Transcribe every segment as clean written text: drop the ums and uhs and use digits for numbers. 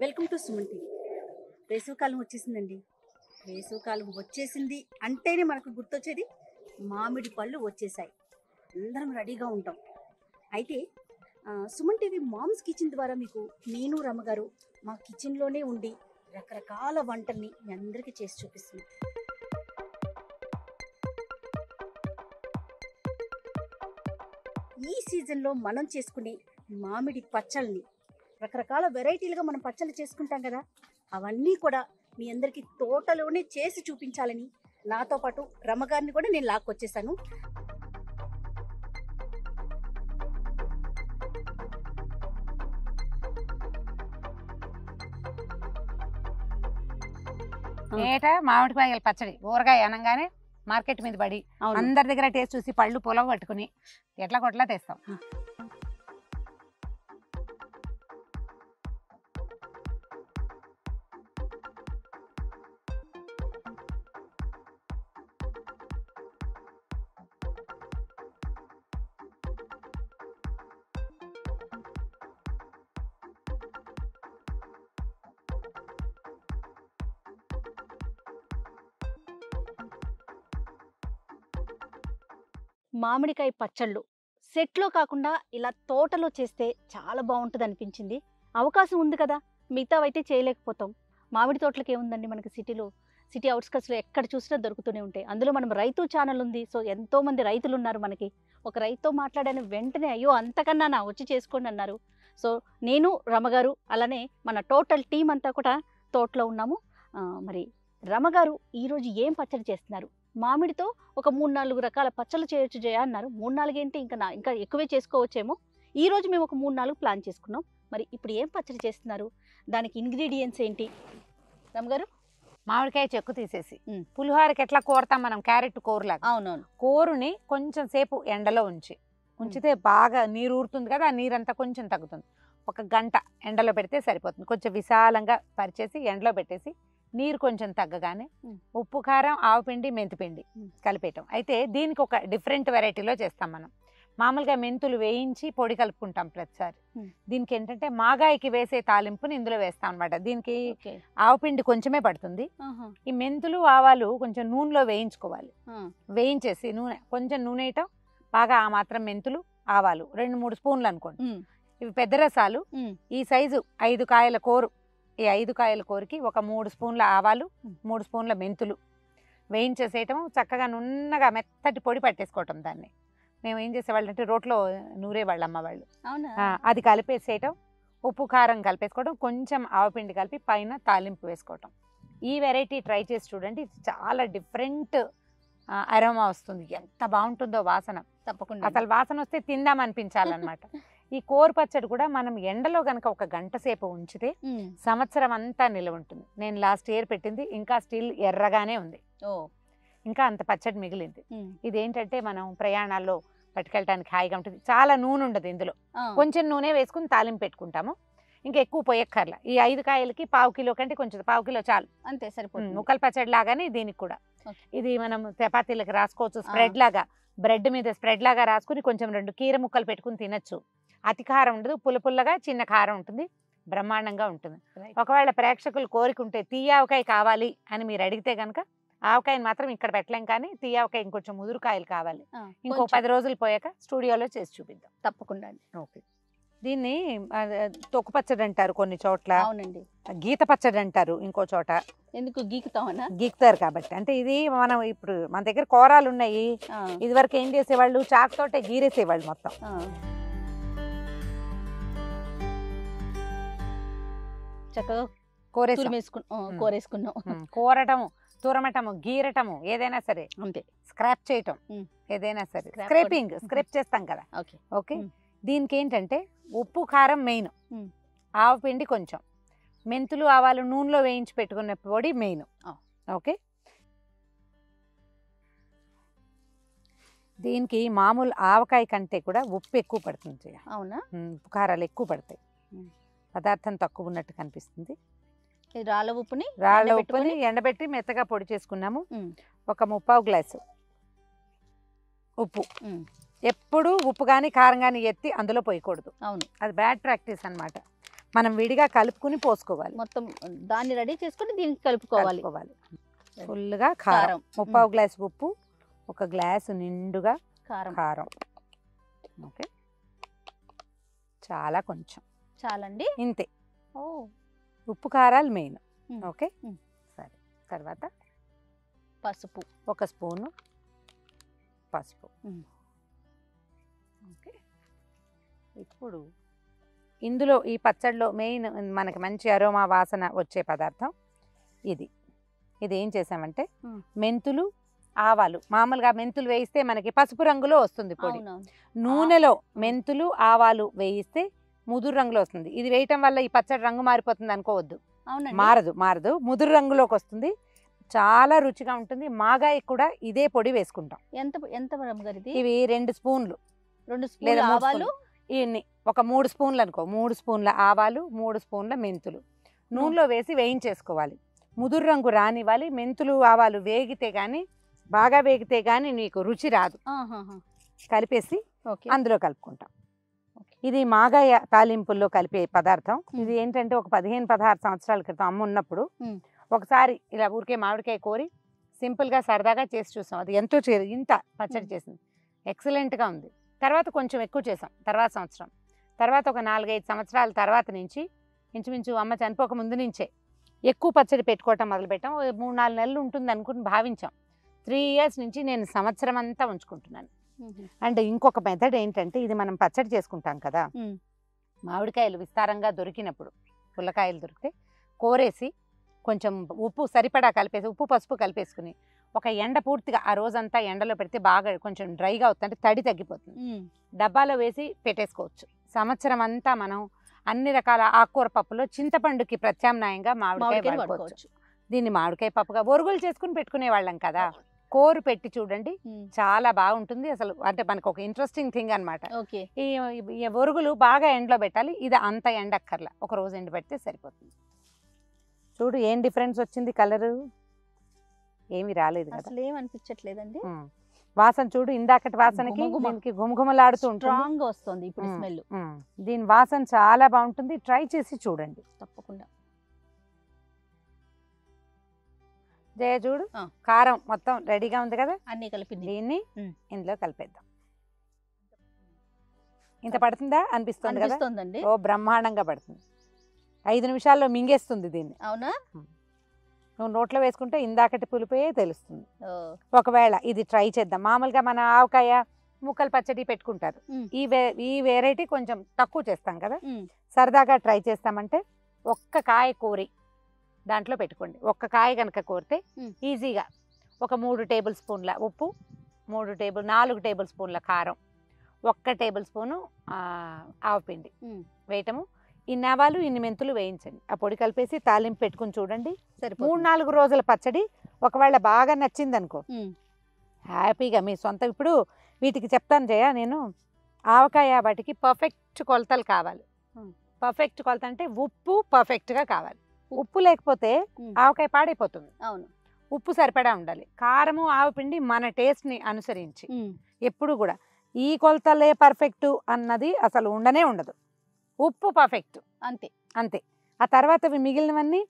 Welcome to Suman TV. వేసవికాలం వచ్చేసిందండి. వేసవికాలం వచ్చేసింది అంటేనే మనకు గుర్తొచ్చేది మామిడి పళ్ళు వచ్చేసాయి. అందరం రెడీగా ఉంటాం. అయితే సుమన్ టీవీ మామ్స్ కిచెన్ ద్వారా మీకు నేను రమ్మగారు మా కిచెన్లోనే ఉండి రకరకాల వంటల్ని మీ అందరికీ చేసి చూపిస్తున్నాం. ఈ సీజన్లో మనం చేసుకునే మామిడి పచ్చళ్ళని రకరకాల వెరైటీలుగా మనం పచ్చళ్ళు చేసుకుంటాం కదా, అవన్నీ కూడా మీ అందరికీ తోటలోనే చేసి చూపించాలని నాతో పాటు రమ్మగారిని కూడా నేను లాక్కొచ్చేసాను. ఏటా మామిడికాయల పచ్చడి ఊరగాయ అనగానే మార్కెట్ మీద పడి అందరి దగ్గర టేస్ట్ చూసి పళ్ళు పొలవ పట్టుకుని ఎట్లా కొట్లా తెస్తాం. మామిడికాయ పచ్చళ్ళు సెట్లో కాకుండా ఇలా తోటలో చేస్తే చాలా బాగుంటుంది అనిపించింది. అవకాశం ఉంది కదా, మిగతావైతే చేయలేకపోతాం. మామిడి తోటలకి ఏముందండి, మనకి సిటీ అవుట్స్కట్స్లో ఎక్కడ చూసినా దొరుకుతూనే ఉంటాయి. అందులో మనం రైతు ఛానల్ ఉంది. సో ఎంతోమంది రైతులు ఉన్నారు మనకి. ఒక రైతుతో మాట్లాడాను వెంటనే అయ్యో అంతకన్నా నా వచ్చి చేసుకోండి అన్నారు. సో నేను రమ్మగారు అలానే మన టోటల్ టీం అంతా కూడా తోటలో ఉన్నాము. మరి రమ్మగారు ఈరోజు ఏం పచ్చడి చేస్తున్నారు? మామిడితో ఒక 3-4 రకాల పచ్చళ్ళు చేయొచ్చు జయ అన్నారు. 3-4 ఏంటి, ఇంకా ఎక్కువే చేసుకోవచ్చేమో. ఈరోజు మేము ఒక 3-4 ప్లాన్ చేసుకున్నాం. మరి ఇప్పుడు ఏం పచ్చడి చేస్తున్నారు, దానికి ఇంగ్రీడియంట్స్ ఏంటి రమ్మగారు? మామిడికాయ చెక్కు తీసేసి పులిహోరకి ఎట్లా కోరతాం మనం, క్యారెట్ కూరలాగా. అవునవును. కూరుని కొంచెం సేపు ఎండలో ఉంచితే బాగా నీరు ఊరుతుంది కదా, ఆ నీరంతా కొంచెం తగ్గుతుంది. 1 గంట ఎండలో పెడితే సరిపోతుంది. కొంచెం విశాలంగా పరిచేసి ఎండలో పెట్టేసి నీరు కొంచెం తగ్గగానే ఉప్పు, కారం, ఆవుపిండి, మెంతిపిండి కలిపేయటం. అయితే దీనికి ఒక డిఫరెంట్ వెరైటీలో చేస్తాం మనం. మామూలుగా మెంతులు వేయించి పొడి కలుపుకుంటాం ప్రతిసారి. దీనికి ఏంటంటే మాగాయికి వేసే తాలింపుని ఇందులో వేస్తాం అనమాట. దీనికి ఆవుపిండి కొంచెమే పడుతుంది. ఈ మెంతులు, ఆవాలు కొంచెం నూనెలో వేయించుకోవాలి. వేయించేసి కొంచెం నూనె వేయటం, బాగా ఆ మాత్రం మెంతులు, ఆవాలు 2-3 స్పూన్లు అనుకోండి. ఇవి పెద్ద రసాలు. ఈ సైజు 5 కాయల కోరు. ఈ 5 కాయల కూరకి ఒక 3 స్పూన్ల ఆవాలు, 3 స్పూన్ల మెంతులు వేయించేసేయటం. చక్కగా నున్నగా మెత్తటి పొడి పట్టేసుకోవటం. దాన్ని మేము ఏం చేసేవాళ్ళు అంటే రోట్లో నూరేవాళ్ళు అమ్మ వాళ్ళు. అది కలిపేసేయటం, ఉప్పు, కారం కలిపేసుకోవడం, కొంచెం ఆవపిండి కలిపి పైన తాలింపు వేసుకోవటం. ఈ వెరైటీ ట్రై చేసి చూడండి. ఇది చాలా డిఫరెంట్ అరోమా వస్తుంది. ఎంత బాగుంటుందో వాసన. తప్పకుండా అసలు వాసన వస్తే తిందాం అనిపించాలన్నమాట. ఈ కోరు పచ్చడి కూడా మనం ఎండలో గనక 1 గంట సేపు ఉంచితే సంవత్సరం అంతా నిలవ ఉంటుంది. నేను లాస్ట్ ఇయర్ పెట్టింది, ఇంకా స్టిల్ ఎర్రగానే ఉంది. ఇంకా అంత పచ్చడి మిగిలింది. ఇదేంటంటే మనం ప్రయాణాల్లో పట్టుకెళ్ళడానికి హాయిగా ఉంటుంది. చాలా నూనె ఉండదు ఇందులో. కొంచెం నూనె వేసుకుని తాలింపు పెట్టుకుంటాము. ఇంకా ఎక్కువ పొయ్యక్కర్లా. ఈ 5 కాయలకి 1/4 కిలో కంటే కొంచెం 1/4 కిలో చాలు, అంతే సరిపోతుంది. ముక్కల పచ్చడి లాగానే దీనికి కూడా. ఇది మనం చపాతీలకు రాసుకోవచ్చు. స్ప్రెడ్ లాగా, బ్రెడ్ మీద స్ప్రెడ్ లాగా రాసుకుని కొంచెం 2 కీర ముక్కలు పెట్టుకుని తినచ్చు. అతి కారం ఉండదు, పుల్లగా చిన్న కారం ఉంటుంది, బ్రహ్మాండంగా ఉంటుంది. ఒకవేళ ప్రేక్షకులు కోరికుంటే తీయావకాయ కావాలి అని మీరు అడిగితే కనుక ఆవకాయని మాత్రం ఇక్కడ పెట్టలేం, కానీ తీయావకాయ ఇంకొంచెం ముదురుకాయలు కావాలి. ఇంకో 10 రోజులు పోయాక స్టూడియోలో చేసి చూపిద్దాం. తప్పకుండా. ఓకే. దీన్ని తొక్కు పచ్చడి అంటారు కొన్ని చోట్ల. అవునండి. గీత పచ్చడి అంటారు ఇంకో చోట. ఎందుకు గీకుతామన్నా? గీకుతారు కాబట్టి. అంటే ఇది మనం ఇప్పుడు మన దగ్గర కూరాలు ఉన్నాయి. ఇది వరకు ఏం చేసేవాళ్ళు, చాకు తోటే గీరేసేవాళ్ళు మొత్తం. చక్కగా కోరేసుకున్నాం. కోరటము, తురమటము, గీరటము ఏదైనా సరే అంతే. స్క్రాప్ చేయటం ఏదైనా సరే, స్క్రేప్ చేస్తాం కదా. ఓకే. దీనికి ఏంటంటే ఉప్పు, కారం మెయిన్, ఆవపిండి కొంచెం, మెంతులు, ఆవాలు నూనెలో వేయించి పెట్టుకున్న పొడి మెయిన్. ఓకే. దీనికి మామూలు ఆవకాయ కంటే కూడా ఉప్పు ఎక్కువ పడుతుంది. అవునా? ఉప్పు, కారాలు ఎక్కువ పడతాయి. పదార్థం తక్కువ ఉన్నట్టు కనిపిస్తుంది. రాళ్ళ ఉప్పుని ఎండబెట్టి మెత్తగా పొడి చేసుకున్నాము. ఒక 3/4 గ్లాసు ఉప్పు. ఎప్పుడు ఉప్పు కానీ కారం కానీ ఎత్తి అందులో పోయకూడదు. అవును, అది బ్యాడ్ ప్రాక్టీస్ అన్నమాట. మనం విడిగా కలుపుకుని పోసుకోవాలి. మొత్తం దాన్ని రెడీ చేసుకొని దీనికి కలుపుకోవాలి. ఫుల్గా కారం, 3/4 గ్లాసు ఉప్పు, 1 గ్లాసు నిండుగా కారం. ఓకే, చాలా కొంచెం చాలండి, ఇంతే. ఉప్పు కారాలు మెయిన్. ఓకే, సరే. తర్వాత పసుపు 1 స్పూను పసుపు. ఓకే, ఇప్పుడు ఇందులో ఈ పచ్చడిలో మెయిన్ మనకి మంచి అరోమా వాసన వచ్చే పదార్థం ఇది. ఇది ఏం చేసామంటే మెంతులు, ఆవాలు. మామూలుగా మెంతులు వేయిస్తే మనకి పసుపు రంగులో వస్తుంది పొడి. నూనెలో మెంతులు, ఆవాలు వేయిస్తే ముదురు రంగులో వస్తుంది. ఇది వేయటం వల్ల ఈ పచ్చడి రంగు మారిపోతుంది అనుకోవద్దు. మారదు, ముదురు రంగులోకి వస్తుంది. చాలా రుచిగా ఉంటుంది. మాగాయ కూడా ఇదే పొడి వేసుకుంటాం. ఇవి 2 స్పూన్లు లేదా ఆవాలు, ఇన్ని ఒక 3 స్పూన్లు అనుకో. 3 స్పూన్ల ఆవాలు, 3 స్పూన్ల మెంతులు నూనెలో వేసి వేయించేసుకోవాలి. ముదురు రంగు రానివ్వాలి. మెంతులు, ఆవాలు వేగితే గానీ, బాగా వేగితే గానీ నీకు రుచి రాదు. కలిపేసి అందులో కలుపుకుంటాం. ఇది మాగాయ తాలింపుల్లో కలిపే పదార్థం. ఇది ఏంటంటే ఒక 15-16 సంవత్సరాల క్రితం అమ్మ ఉన్నప్పుడు ఒకసారి ఇలా ఊరికే మామిడికాయ కోరి సింపుల్గా సరదాగా చేసి చూసాం. అది ఎంతో ఇంత పచ్చడి చేసింది, ఎక్సలెంట్గా ఉంది. తర్వాత కొంచెం ఎక్కువ చేసాం తర్వాత సంవత్సరం. తర్వాత ఒక 4-5 సంవత్సరాల తర్వాత నుంచి ఇంచుమించు అమ్మ చనిపోక ముందు నుంచే ఎక్కువ పచ్చడి పెట్టుకోవటం మొదలుపెట్టాం. 3-4 నెలలు ఉంటుంది అనుకుని భావించాం. 3 ఇయర్స్ నుంచి నేను సంవత్సరం అంతా ఉంచుకుంటున్నాను. అండ్ ఇంకొక మెథడ్ ఏంటంటే, ఇది మనం పచ్చడి చేసుకుంటాం కదా, మామిడికాయలు విస్తారంగా దొరికినప్పుడు, పుల్లకాయలు దొరికితే కోరేసి కొంచెం ఉప్పు సరిపడా కలిపేసి, ఉప్పు పసుపు కలిపేసుకుని ఒక ఎండ పూర్తిగా ఆ రోజంతా ఎండలో పెడితే బాగా కొంచెం డ్రైగా అవుతుంది, తడి తగ్గిపోతుంది. డబ్బాలో వేసి పెట్టేసుకోవచ్చు. సంవత్సరం అంతా మనం అన్ని రకాల ఆకుకూర పప్పులో చింతపండుకి ప్రత్యామ్నాయంగా మామిడికాయ వాడుకోవచ్చు. దీన్ని మామిడికాయ పప్పుగా ఒరుగులు చేసుకుని పెట్టుకునే వాళ్ళం కదా, కోరు పెట్టి చూడండి, చాలా బాగుంటుంది. అసలు అంటే మనకు ఒక ఇంట్రెస్టింగ్ థింగ్ అనమాట. ఈ ఒరుగులు బాగా ఎండలో పెట్టాలి. ఇది అంత ఎండక్కర్లా, ఒక రోజు ఎండ పెడితే సరిపోతుంది. చూడు ఏం డిఫరెన్స్ వచ్చింది, కలరు ఏమి రాలేదు కదా, అసలు ఏమనిపించట్లేదండి. వాసన చూడు, ఇందాకటి వాసనకి దీనికి గుమగుమలాడుతూ స్ట్రాంగ్ గా వస్తుంది ఇప్పుడు స్మెల్. దీని వాసన చాలా బాగుంటుంది. ట్రై చేసి చూడండి తప్పకుండా. జయ చూడు, కారం మొత్తం రెడీగా ఉంది కదా, అన్ని కలిపి దీన్ని ఇందులో కలిపేద్దాం. ఇంత పడుతుందా అనిపిస్తుంది కదా, ఓ బ్రహ్మాండంగా పడుతుంది. 5 నిమిషాల్లో మింగేస్తుంది దీన్ని. అవునా? నువ్వు నోట్లో వేసుకుంటే ఇందాకటి పులిపోయే తెలుస్తుంది. ఒకవేళ ఇది ట్రై చేద్దాం. మామూలుగా మన ఆవకాయ ముక్కలు పచ్చడి పెట్టుకుంటారు, ఈ వెరైటీ కొంచెం తక్కువ చేస్తాం కదా, సరదాగా ట్రై చేస్తామంటే ఒక్క కాయ కోరి దాంట్లో పెట్టుకోండి. ఒక్క కాయ కనుక కోరితే ఈజీగా ఒక 3 టేబుల్ స్పూన్ల ఉప్పు, 4 టేబుల్ స్పూన్ల కారం, 1 టేబుల్ స్పూను ఆవపిండి వేయటము. ఇన్ని ఆవాలు, ఇన్ని మెంతులు వేయించండి. ఆ పొడి కలిపేసి తాలింపు పెట్టుకుని చూడండి. 3-4 రోజుల పచ్చడి ఒకవేళ బాగా నచ్చింది అనుకో, హ్యాపీగా మీ సొంత. ఇప్పుడు వీటికి చెప్తాను జయ, నేను ఆవకాయ వాటికి పర్ఫెక్ట్ కొలతలు కావాలి. పర్ఫెక్ట్ కొలత అంటే ఉప్పు పర్ఫెక్ట్గా కావాలి. ఉప్పు లేకపోతే ఆవకాయ పాడైపోతుంది. అవును, ఉప్పు సరిపడా ఉండాలి. కారము, ఆవపిండి మన టేస్ట్ని అనుసరించి. ఎప్పుడు కూడా ఈ కొలతలే పర్ఫెక్ట్ అన్నది అసలు ఉండనే ఉండదు. ఉప్పు పర్ఫెక్ట్, అంతే అంతే. ఆ తర్వాత మిగిలినవన్నీ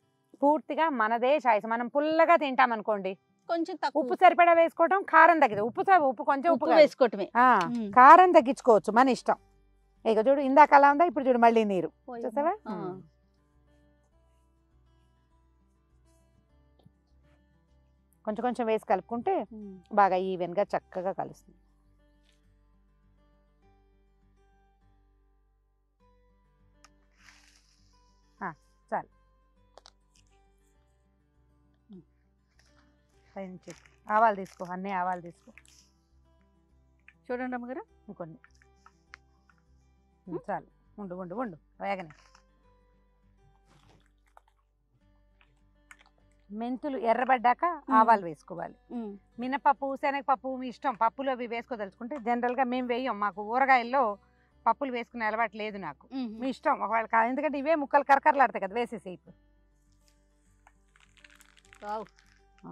పూర్తిగా మనదే చాయిస్. మనం పుల్లగా తింటామనుకోండి, కొంచెం ఉప్పు సరిపడా వేసుకోవటం, కారం తగ్గితే ఉప్పు కొంచెం ఉప్పు వేసుకోవటమే, కారం తగ్గించుకోవచ్చు మన ఇష్టం. ఇక చూడు, ఇందాక అలా ఉందా, ఇప్పుడు చూడు మళ్ళీ నీరు చూసావా. కొంచెం కొంచెం వేసి కలుపుకుంటే బాగా ఈవెన్గా చక్కగా కలుస్తుంది. చాలు. ఆవాలు తీసుకో, అన్నీ ఆవాలు తీసుకో. చూడండి అమ్మగారు, ఇంకొన్ని చాలు. ఉండు ఉండు ఉండు వేగనే. మెంతులు ఎర్రబడ్డాక ఆవాలు వేసుకోవాలి. మినపప్పు, శనగపప్పు మీ ఇష్టం, పప్పులు అవి వేసుకోదలుచుకుంటే. జనరల్గా మేము వేయం, మాకు ఊరగాయల్లో పప్పులు వేసుకునే అలవాటు లేదు నాకు. మీ ఇష్టం ఒకవేళ, ఎందుకంటే ఇవే ముక్కలు కరకరలాడతాయి కదా, వేసేసి ఇప్పుడు.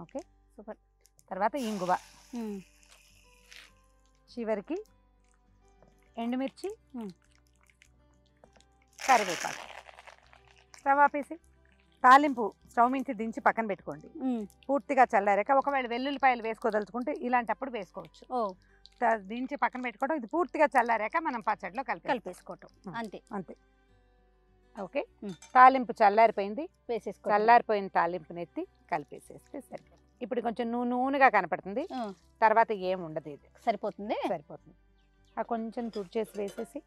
Okay, super. తర్వాత ఇంగువ, చివరికి ఎండుమిర్చి, కరివేపాకు. స్టవ్ ఆపేసి తాలింపు స్టవ్ మించి దించి పక్కన పెట్టుకోండి. పూర్తిగా చల్లారాక ఒకవేళ వెల్లుల్లిపాయలు వేసుకోదలుచుకుంటే ఇలాంటప్పుడు వేసుకోవచ్చు. దించి పక్కన పెట్టుకోవడం. ఇది పూర్తిగా చల్లారాక మనం పచ్చడిలో కలిపేసుకోవటం. అంతే అంతే. ఓకే, తాలింపు చల్లారిపోయింది. చల్లారిపోయిన తాలింపుని ఎత్తి కలిపేసేస్తే సరిపోతుంది. ఇప్పుడు కొంచెం నూనెగా కనపడుతుంది, తర్వాత ఏం ఉండదు. ఇది సరిపోతుంది. కొంచెం తుడిచేసి వేసేసి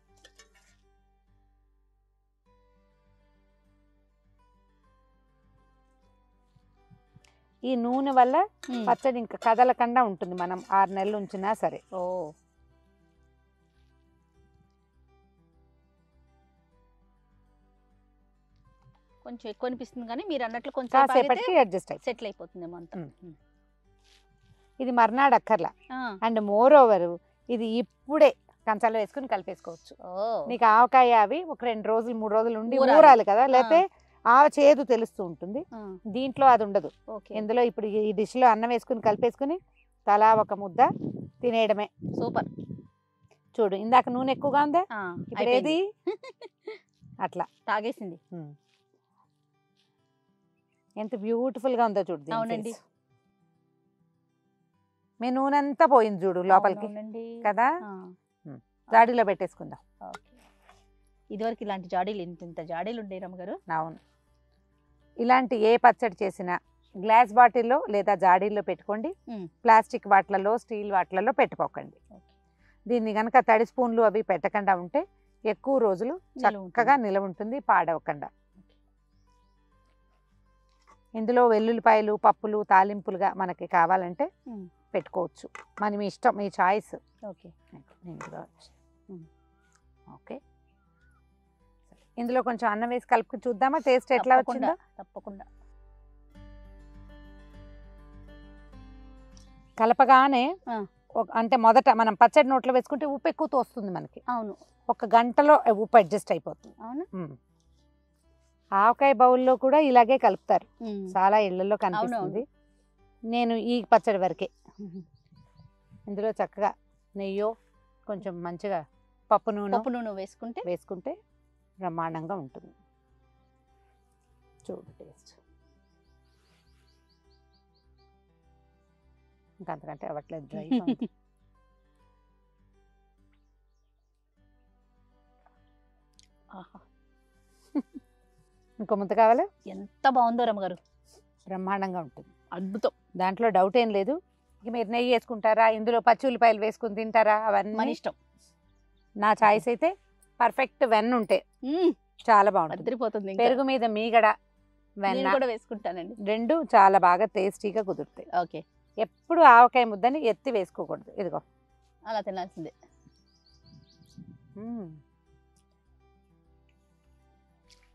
ఈ నూనె వల్ల పచ్చడి ఇంకా కదలకుండా ఉంటుంది. మనం 6 నెలలు ఉంచినా సరే. కొంచెం ఎక్కువ అనిపిస్తుంది కానీ మీరు అన్నట్లు కొంచెం కాసేపటికి అడ్జస్ట్ అయ్యి సెటిల్ అయిపోతుందేమో అంత. ఇది మర్నాడు అక్కర్లా. అండ్ మోర్ ఓవర్ ఇది ఇప్పుడే కంచాలో వేసుకుని కలిపేసుకోవచ్చు. నీకు ఆవకాయ అవి ఒక 2 రోజులు 3 రోజులు ఉండి ఊరాలి కదా, లేకపోతే ఆ చేదు తెలుస్తూ ఉంటుంది. దీంట్లో అది ఉండదు. ఇందులో ఇప్పుడు ఈ డిష్ లో అన్నం వేసుకుని కలిపేసుకుని తలా ఒక ముద్ద తినేయడమే. సూపర్. చూడు, ఇందాక నూనె ఎక్కువగా ఉందా, ఇప్పుడు ఏది అట్లా తాగేసింది. ఎంత బ్యూటిఫుల్ గా ఉందో చూడు. అవునండి, మీ నూనె అంతా పోయింది చూడు లోపలికి కదా. జాడీలో పెట్టేసుకుందాం. ఇదివరకు ఇలాంటి జాడీలు ఇంత జాడీలు ఉండే రమ్మగారు. అవును, ఇలాంటి ఏ పచ్చడి చేసినా గ్లాస్ బాటిల్లో లేదా జాడీల్లో పెట్టుకోండి. ప్లాస్టిక్ వాటిలలో స్టీల్ వాటిలలో పెట్టుకోకండి. దీన్ని కనుక తడి స్పూన్లు అవి పెట్టకుండా ఉంటే ఎక్కువ రోజులు చక్కగా నిలవ ఉంటుంది, పాడవకుండా. ఇందులో వెల్లుల్లిపాయలు పప్పులు తాలింపులుగా మనకి కావాలంటే పెట్టుకోవచ్చు. మన మీ ఇష్టం, మీ చాయిస్. Okay, okay. ఇందులో కొంచెం అన్నం వేసి కలుపుకు చూద్దామా టేస్ట్ ఎట్లా వచ్చిందో. తప్పకుండా. కలపగానే అంటే మొదట మనం పచ్చడి నోట్లో వేసుకుంటే ఉప్పు ఎక్కువ తోస్తుంది మనకి. అవును, 1 గంటలో ఉప్పు అడ్జస్ట్ అయిపోతుంది. అవును. ఆవకాయ బౌల్లో కూడా ఇలాగే కలుపుతారు, చాలా ఇళ్లలో కనిపిస్తుంది. నేను ఈ పచ్చడి వరకే. ఇందులో చక్కగా నెయ్యో కొంచెం మంచిగా పప్పు నూనె వేసుకుంటే బ్రహ్మాండంగా ఉంటుంది. చూడు టేస్ట్ ఇంకంతకంటే అవ్వట్లేదు, డ్రై. ఇంకో ముద్ద కావాలా? ఎంత బాగుందో రమ్మగారు, బ్రహ్మాండంగా ఉంటుంది, అద్భుతం. దాంట్లో డౌట్ ఏం లేదు. ఇక మీరు నెయ్యి వేసుకుంటారా, ఇందులో పచ్చి ఉల్లిపాయలు వేసుకుని తింటారా, అవన్నీ మన ఇష్టం. నా చాయిస్ అయితే పర్ఫెక్ట్ వెన్న ఉంటే చాలా బాగుంటుంది. పెరుగు మీద మీగడ వెన్న కూడా వేసుకుంటానండి. 2 చాలా బాగా టేస్టీగా కుదురుతాయి. ఓకే, ఎప్పుడు ఆవకాయ ముద్దని ఎత్తి వేసుకోకూడదు. ఇదిగో అలా తినాల్సిందే.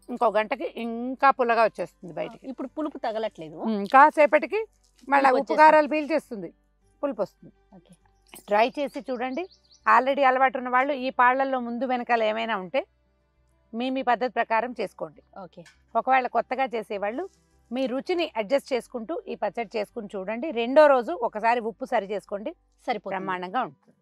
ఇంకో గంటకి ఇంకా పుల్లగా వచ్చేస్తుంది బయటికి. ఇప్పుడు పులుపు తగలట్లేదు, కాసేపటికి మళ్ళీ ఉప్పు కారాలు పీల్చేస్తుంది, పులుపు వస్తుంది. ఓకే, ట్రై చేసి చూడండి. ఆల్రెడీ అలవాటు ఉన్న వాళ్ళు ఈ పాళ్లల్లో ముందు వెనకాల ఏమైనా ఉంటే మీ పద్ధతి ప్రకారం చేసుకోండి. ఓకే, ఒకవేళ కొత్తగా చేసేవాళ్ళు మీ రుచిని అడ్జస్ట్ చేసుకుంటూ ఈ పచ్చడి చేసుకుని చూడండి. 2వ రోజు ఒకసారి ఉప్పు సరి చేసుకోండి, సరిపోతుంది, బ్రహ్మాండంగా ఉంటుంది.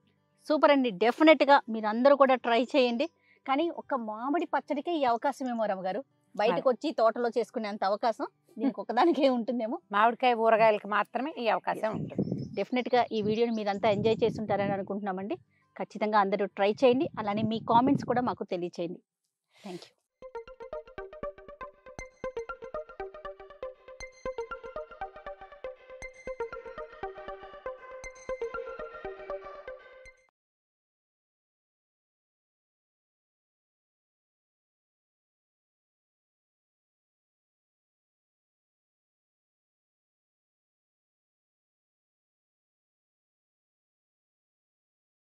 సూపర్ అండి. డెఫినెట్గా మీరు అందరూ కూడా ట్రై చేయండి. కానీ ఒక మామిడి పచ్చడికే ఈ అవకాశం ఏమో రమ్మగారు, బయటకు వచ్చి తోటలో చేసుకునేంత అవకాశం దీనికి ఒకదానికే ఉంటుందేమో. మామిడికాయ ఊరగాయలకి మాత్రమే ఈ అవకాశం ఉంటుంది. డెఫినెట్గా ఈ వీడియోని మీరంతా ఎంజాయ్ చేస్తుంటారని అనుకుంటున్నామండి. ఖచ్చితంగా అందరూ ట్రై చేయండి. అలానే మీ కామెంట్స్ కూడా మాకు తెలియచేయండి. Thank you.